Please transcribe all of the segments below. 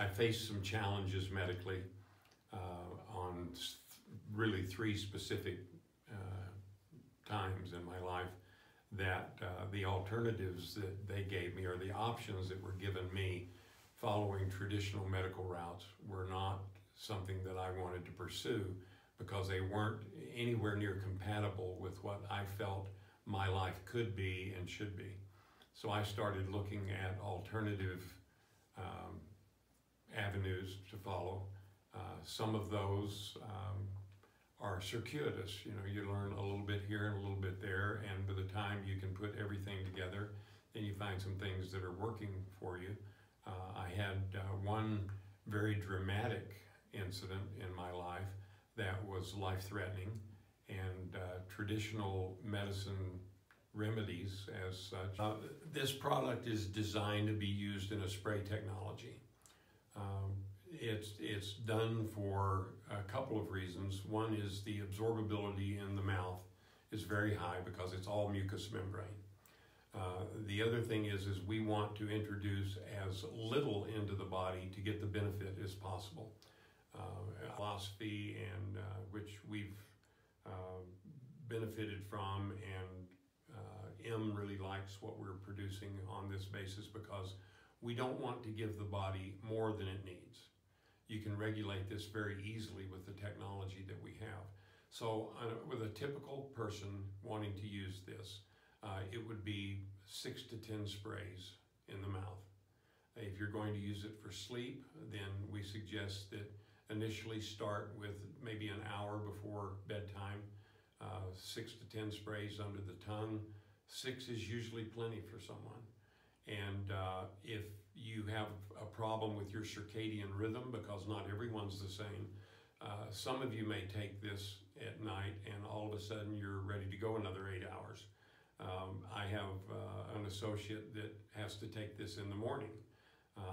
I faced some challenges medically on really three specific times in my life that the alternatives that they gave me, or the options that were given me following traditional medical routes, were not something that I wanted to pursue because they weren't anywhere near compatible with what I felt my life could be and should be. So I started looking at alternative avenues to follow. Some of those are circuitous. You know, you learn a little bit here and a little bit there, and by the time you can put everything together, then you find some things that are working for you. I had one very dramatic incident in my life that was life-threatening, and traditional medicine remedies as such. This product is designed to be used in a spray technology. It's done for a couple of reasons. One is the absorbability in the mouth is very high because it's all mucous membrane. The other thing is we want to introduce as little into the body to get the benefit as possible. Philosophy, and which we've benefited from, and M really likes what we're producing on this basis because we don't want to give the body more than it needs. You can regulate this very easily with the technology that we have. So with a typical person wanting to use this, it would be 6 to 10 sprays in the mouth. If you're going to use it for sleep, then we suggest that initially start with maybe an hour before bedtime, 6 to 10 sprays under the tongue. 6 is usually plenty for someone. And if you have a problem with your circadian rhythm, because not everyone's the same, some of you may take this at night and all of a sudden you're ready to go another 8 hours. I have an associate that has to take this in the morning.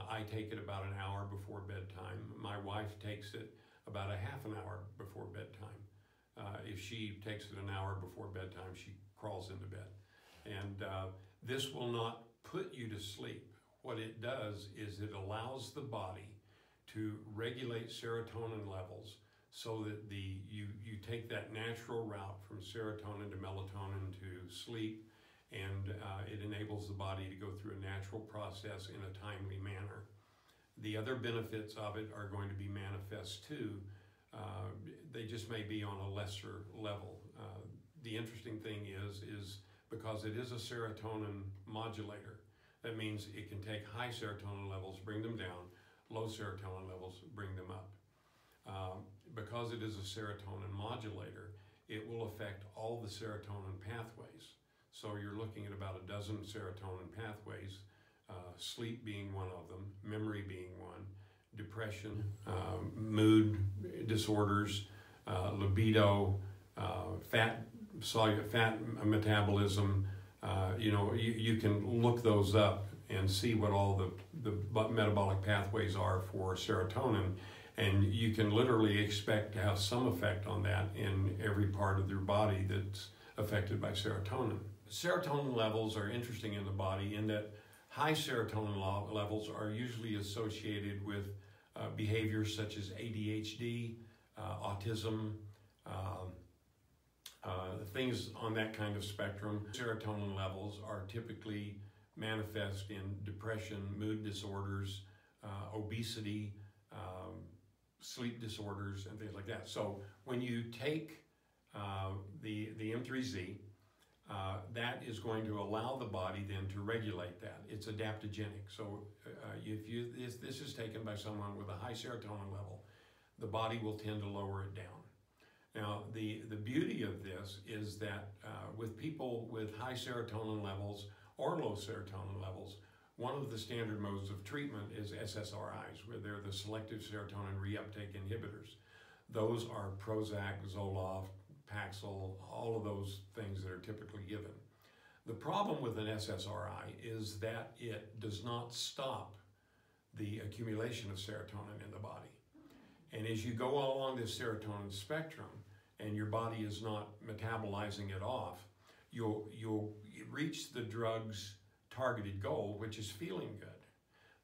I take it about an hour before bedtime. My wife takes it about a half an hour before bedtime. If she takes it an hour before bedtime, she crawls into bed. And this will not put you to sleep. What it does is it allows the body to regulate serotonin levels so that you take that natural route from serotonin to melatonin to sleep, and it enables the body to go through a natural process in a timely manner. The other benefits of it are going to be manifest too. They just may be on a lesser level. The interesting thing is because it is a serotonin modulator, that means it can take high serotonin levels, bring them down, low serotonin levels, bring them up. Because it is a serotonin modulator, it will affect all the serotonin pathways. So you're looking at about a dozen serotonin pathways, sleep being one of them, memory being one, depression, mood disorders, libido, fat metabolism. You know, you can look those up and see what all the metabolic pathways are for serotonin, and you can literally expect to have some effect on that in every part of your body that's affected by serotonin. Serotonin levels are interesting in the body in that high serotonin levels are usually associated with behaviors such as ADHD, autism, things on that kind of spectrum. Serotonin levels are typically manifest in depression, mood disorders, obesity, sleep disorders, and things like that. So when you take the M3Z, that is going to allow the body then to regulate that. It's adaptogenic. So if this is taken by someone with a high serotonin level, the body will tend to lower it down. Now, the beauty of this is that with people with high serotonin levels or low serotonin levels, one of the standard modes of treatment is SSRIs, where they're the selective serotonin reuptake inhibitors. Those are Prozac, Zoloft, Paxil, all of those things that are typically given. The problem with an SSRI is that it does not stop the accumulation of serotonin in the body. And as you go along this serotonin spectrum and your body is not metabolizing it off, you'll reach the drug's targeted goal, which is feeling good.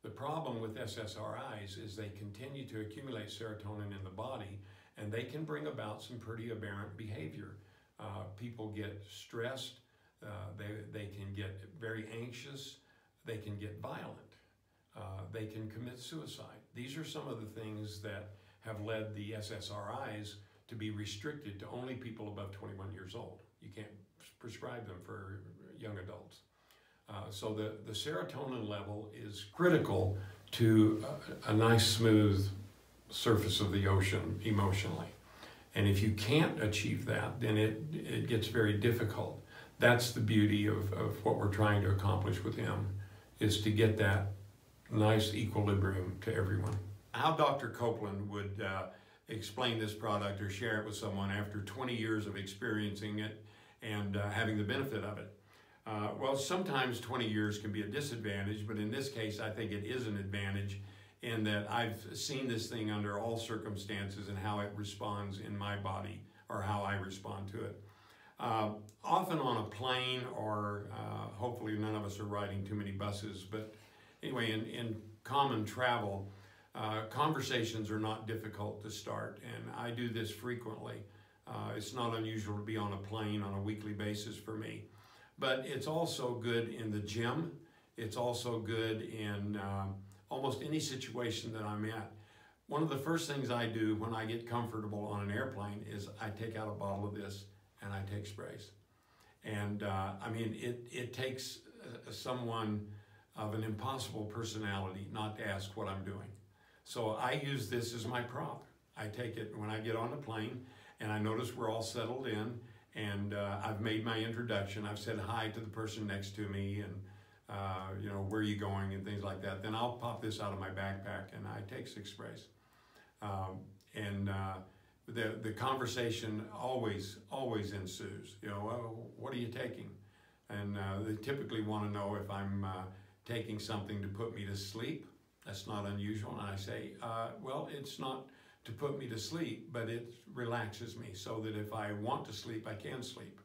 The problem with SSRIs is they continue to accumulate serotonin in the body, and they can bring about some pretty aberrant behavior. People get stressed, they can get very anxious, they can get violent, they can commit suicide. These are some of the things that have led the SSRIs to be restricted to only people above 21 years old. You can't prescribe them for young adults. So the serotonin level is critical to a nice smooth surface of the ocean emotionally. And if you can't achieve that, then it gets very difficult. That's the beauty of what we're trying to accomplish with M, is to get that nice equilibrium to everyone. How Dr. Coplin would explain this product or share it with someone after 20 years of experiencing it and having the benefit of it. Well, sometimes 20 years can be a disadvantage, but in this case, I think it is an advantage in that I've seen this thing under all circumstances and how it responds in my body, or how I respond to it. Often on a plane, or hopefully none of us are riding too many buses, but anyway, in common travel, conversations are not difficult to start, and I do this frequently. It's not unusual to be on a plane on a weekly basis for me. But it's also good in the gym. It's also good in almost any situation that I'm at. One of the first things I do when I get comfortable on an airplane is I take out a bottle of this and I take sprays. And I mean, it takes someone of an impossible personality not to ask what I'm doing. So I use this as my prop. I take it when I get on the plane and I notice we're all settled in, and I've made my introduction. I've said hi to the person next to me, and you know, where are you going and things like that. Then I'll pop this out of my backpack and I take 6 sprays. The conversation always ensues. You know, well, what are you taking? And they typically want to know if I'm taking something to put me to sleep. That's not unusual. And I say, well, it's not to put me to sleep, but it relaxes me so that if I want to sleep, I can sleep.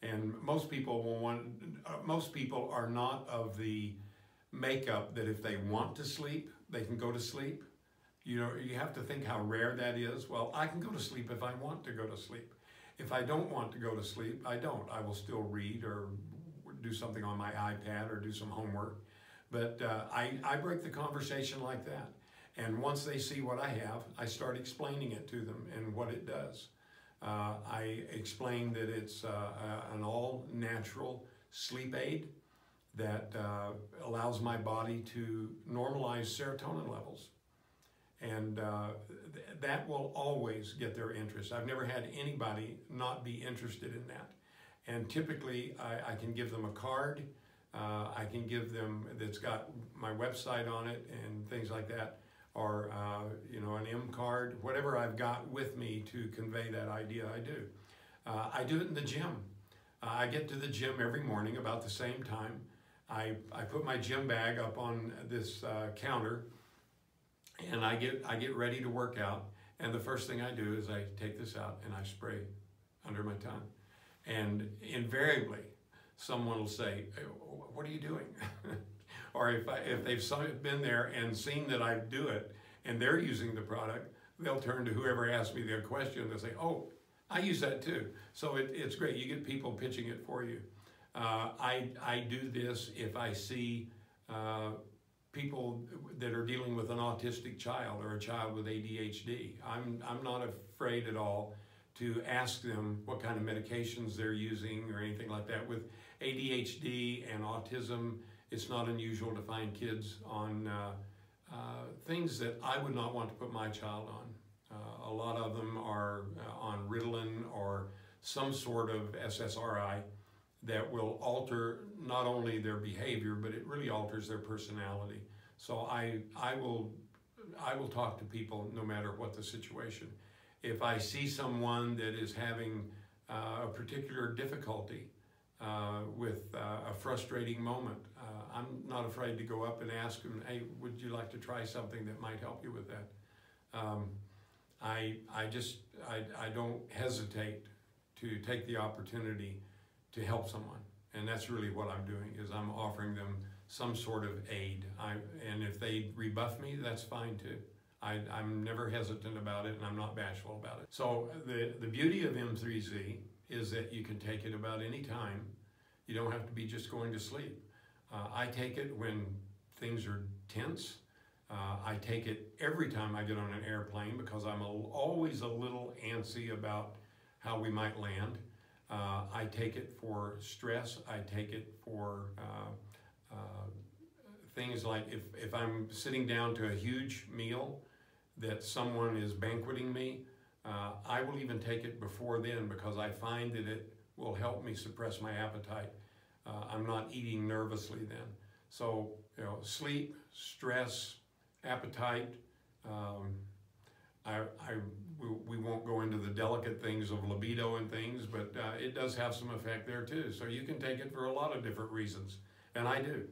And most people are not of the makeup that if they want to sleep, they can go to sleep. You know, you have to think how rare that is. Well, I can go to sleep if I want to go to sleep. If I don't want to go to sleep, I don't. I will still read or do something on my iPad or do some homework. But I break the conversation like that. And once they see what I have, I start explaining it to them and what it does. I explain that it's an all-natural sleep aid that allows my body to normalize serotonin levels. And that will always get their interest. I've never had anybody not be interested in that. And typically, I can give them a card. I can give them, that's got my website on it and things like that, or you know, an M card, whatever I've got with me to convey that idea, I do. I do it in the gym. I get to the gym every morning about the same time. I put my gym bag up on this counter, and I get ready to work out. And the first thing I do is I take this out and I spray under my tongue. And invariably, someone will say, hey, what are you doing? Or if they've been there and seen that I do it and they're using the product, they'll turn to whoever asked me their question. They'll say, oh, I use that too. So it's great. You get people pitching it for you. I do this if I see people that are dealing with an autistic child or a child with ADHD. I'm not afraid at all to ask them what kind of medications they're using or anything like that. With ADHD and autism, it's not unusual to find kids on things that I would not want to put my child on. A lot of them are on Ritalin or some sort of SSRI that will alter not only their behavior, but it really alters their personality. So I will talk to people no matter what the situation. If I see someone that is having a particular difficulty with a frustrating moment, I'm not afraid to go up and ask them, hey, would you like to try something that might help you with that? I don't hesitate to take the opportunity to help someone. And that's really what I'm doing, is I'm offering them some sort of aid. And if they rebuff me, that's fine too. I'm never hesitant about it, and I'm not bashful about it. So the beauty of M3Z is that you can take it about any time. You don't have to be just going to sleep. I take it when things are tense. I take it every time I get on an airplane because I'm always a little antsy about how we might land. I take it for stress. I take it for things like if I'm sitting down to a huge meal that someone is banqueting me, I will even take it before then because I find that it will help me suppress my appetite. I'm not eating nervously then. So, you know, sleep, stress, appetite. We won't go into the delicate things of libido and things, but it does have some effect there too. So you can take it for a lot of different reasons, and I do.